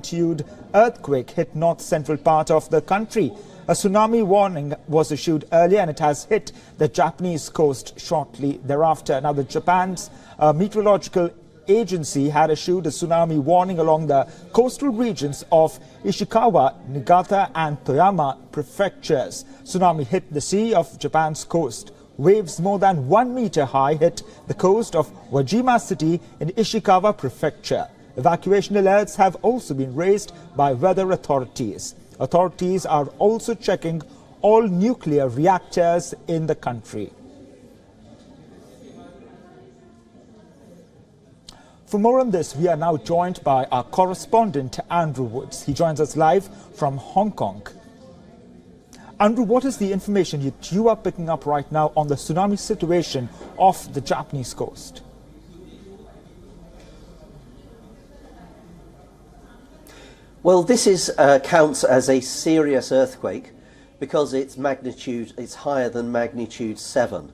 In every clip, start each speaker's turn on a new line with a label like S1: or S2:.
S1: magnitude earthquake hit north-central part of the country. A tsunami warning was issued earlier and it has hit the Japanese coast shortly thereafter. Now, the Japan's meteorological agency had issued a tsunami warning along the coastal regions of Ishikawa, Niigata and Toyama prefectures. Tsunami hit the sea of Japan's coast. Waves more than 1 meter high hit the coast of Wajima city in Ishikawa Prefecture. Evacuation alerts have also been raised by weather authorities. Authorities are also checking all nuclear reactors in the country. For more on this, we are now joined by our correspondent, Andrew Woods. He joins us live from Hong Kong. Andrew, what is the information you are picking up right now on the tsunami situation off the Japanese coast?
S2: Well, this counts as a serious earthquake because its magnitude is higher than magnitude 7.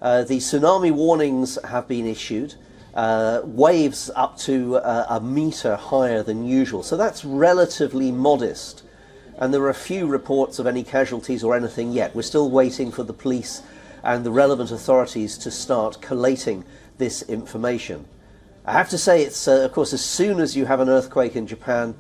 S2: The tsunami warnings have been issued. Waves up to a metre higher than usual. So that's relatively modest. And there are few reports of any casualties or anything yet. We're still waiting for the police and the relevant authorities to start collating this information. I have to say, it's of course, as soon as you have an earthquake in Japan,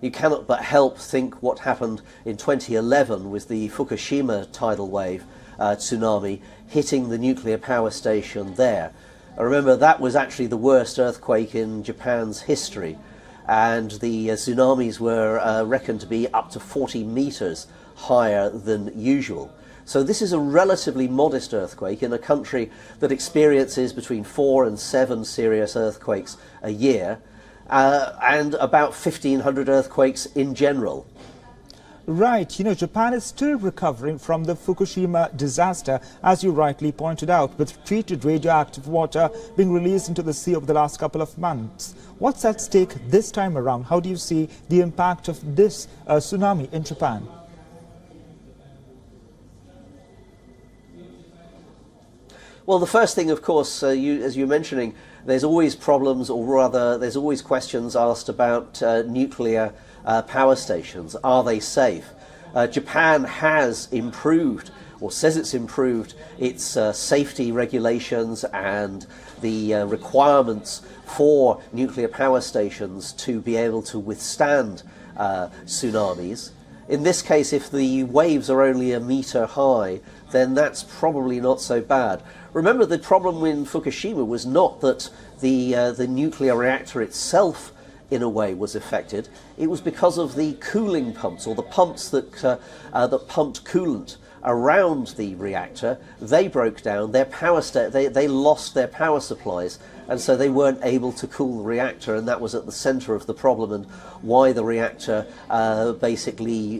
S2: you cannot but help think what happened in 2011 with the Fukushima tidal wave tsunami hitting the nuclear power station there. I remember that was actually the worst earthquake in Japan's history, and the tsunamis were reckoned to be up to 40 meters higher than usual. So this is a relatively modest earthquake in a country that experiences between 4 and 7 serious earthquakes a year, and about 1,500 earthquakes in general.
S1: Right, Japan is still recovering from the Fukushima disaster, as you rightly pointed out, with treated radioactive water being released into the sea over the last couple of months. What's at stake this time around? How do you see the impact of this tsunami in Japan?
S2: Well, the first thing, of course, as you're mentioning, there's always problems, or rather, there's always questions asked about nuclear power stations. Are they safe? Japan has improved, or says it's improved, its safety regulations and the requirements for nuclear power stations to be able to withstand tsunamis. In this case, if the waves are only a metre high, then that's probably not so bad. Remember, the problem in Fukushima was not that the nuclear reactor itself in a way was affected. It was because of the cooling pumps, or the pumps that pumped coolant around the reactor. They broke down, their they lost their power supplies, and so they weren't able to cool the reactor, and that was at the center of the problem and why the reactor basically,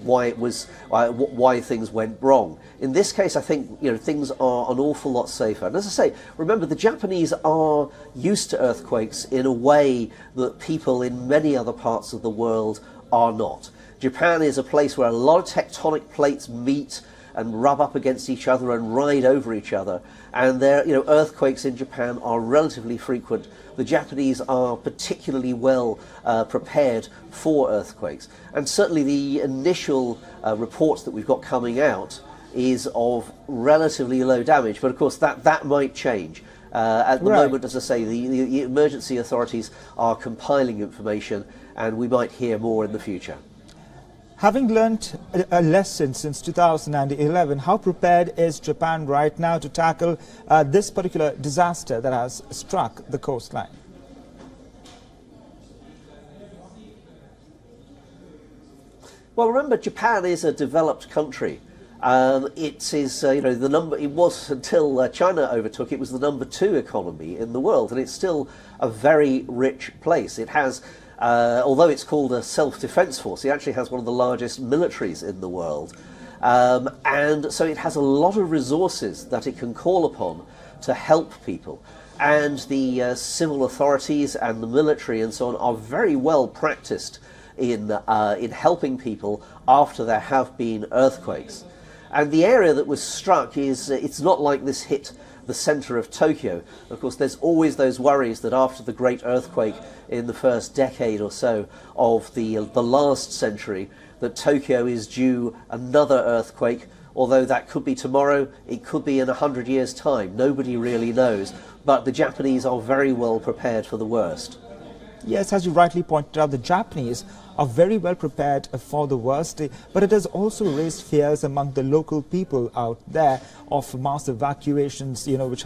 S2: why things went wrong. In this case, I think things are an awful lot safer. And as I say, remember, the Japanese are used to earthquakes in a way that people in many other parts of the world are not. Japan is a place where a lot of tectonic plates meet and rub up against each other and ride over each other, and earthquakes in Japan are relatively frequent. The Japanese are particularly well prepared for earthquakes, and certainly the initial reports that we've got coming out is of relatively low damage, but of course that might change. At the moment, as I say, the emergency authorities are compiling information, and we might hear more in the future.
S1: Having learnt a lesson since 2011, how prepared is Japan right now to tackle this particular disaster that has struck the coastline?
S2: Well, remember, Japan is a developed country. It is, the number. It was until China overtook. It was the number 2 economy in the world, and it's still a very rich place. It has. Although it's called a self-defense force, it actually has one of the largest militaries in the world. And so it has a lot of resources that it can call upon to help people. And the civil authorities and the military and so on are very well practiced in helping people after there have been earthquakes. And the area that was struck it's not like this hit the centre of Tokyo. Of course, there's always those worries that after the great earthquake in the first decade or so of the last century, that Tokyo is due another earthquake, although that could be tomorrow, it could be in 100 years' time. Nobody really knows, but the Japanese are very well prepared for the worst.
S1: Yes, as you rightly pointed out, the Japanese are very well prepared for the worst, but it has also raised fears among the local people out there of mass evacuations, which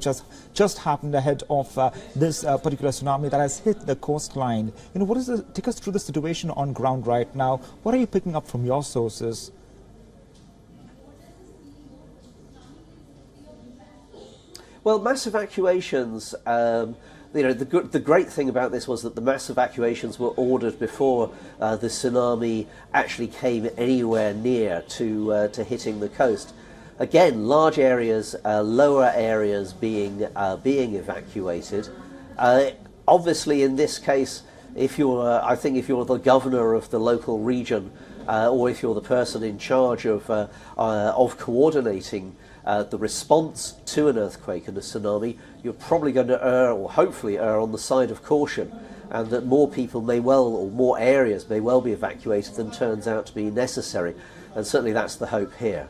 S1: has just happened ahead of this particular tsunami that has hit the coastline. Take us through the situation on ground right now. What are you picking up from your sources?
S2: Well, mass evacuations, the great thing about this was that the mass evacuations were ordered before the tsunami actually came anywhere near to hitting the coast. Again, large areas, lower areas being evacuated. Obviously, in this case, I think if you're the governor of the local region, or if you're the person in charge of coordinating the response to an earthquake and a tsunami, you're probably going to err, or hopefully err, on the side of caution, and that more people may well, or more areas may well be evacuated than turns out to be necessary. And certainly that's the hope here.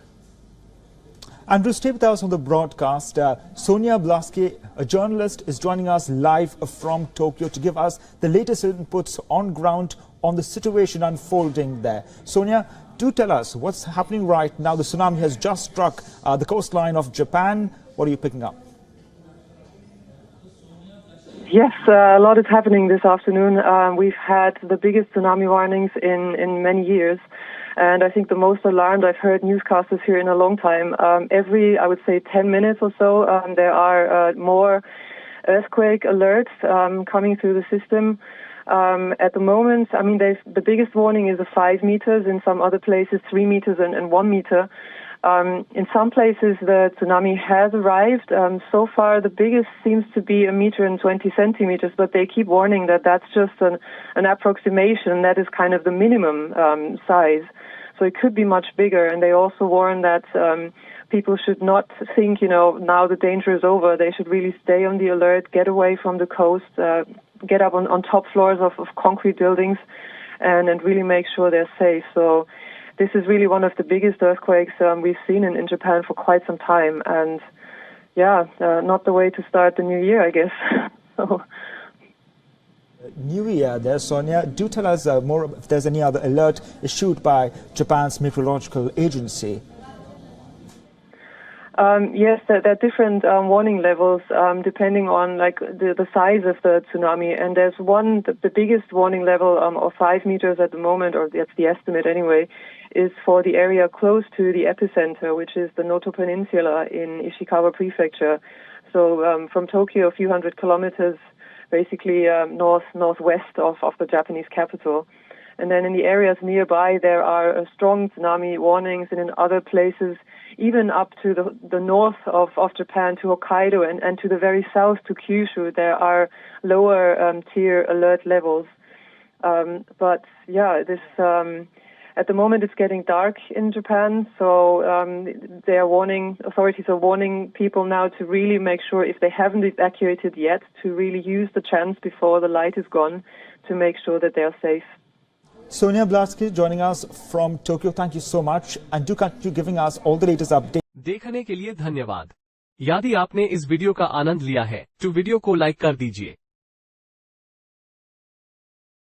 S1: Andrew, stay with us on the broadcast. Sonia Blaski, a journalist, is joining us live from Tokyo to give us the latest inputs on ground on the situation unfolding there. Sonia, do tell us what's happening right now. The tsunami has just struck the coastline of Japan. What are you picking up?
S3: Yes, a lot is happening this afternoon. We've had the biggest tsunami warnings in many years. And I think the most alarmed I've heard newscasters here in a long time. Every, I would say, 10 minutes or so, there are more earthquake alerts coming through the system. At the moment, I mean, the biggest warning is 5 meters. In some other places, 3 meters and 1 meter. In some places, the tsunami has arrived. So far, the biggest seems to be 1 meter and 20 centimeters, but they keep warning that that's just an approximation. That is kind of the minimum size. So it could be much bigger. And they also warn that people should not think, now the danger is over. They should really stay on the alert, get away from the coast, get up on top floors of concrete buildings, and really make sure they're safe. So this is really one of the biggest earthquakes we've seen in Japan for quite some time. And yeah, not the way to start the new year, I guess. So.
S1: New Year there, Sonia. Do tell us more if there's any other alert issued by Japan's meteorological agency.
S3: Yes, there are different warning levels depending on the size of the tsunami. And there's one, the biggest warning level of 5 meters at the moment, or that's the estimate anyway, is for the area close to the epicenter, which is the Noto Peninsula in Ishikawa Prefecture. So from Tokyo, a few hundred kilometers, basically northwest of the Japanese capital. And then in the areas nearby, there are strong tsunami warnings, and in other places, even up to the north of Japan, to Hokkaido, and to the very south to Kyushu, there are lower tier alert levels. But yeah, this at the moment it's getting dark in Japan, so authorities are warning people now to really make sure, if they haven't evacuated yet, to really use the chance before the light is gone to make sure that they are safe.
S1: Sonia Blaski joining us from Tokyo. Thank you so much, and do continue giving us all the latest updates.
S4: देखने के लिए धन्यवाद। यदि आपने इस video का आनंद लिया है तो वीडियो को लाइक कर दीजिए।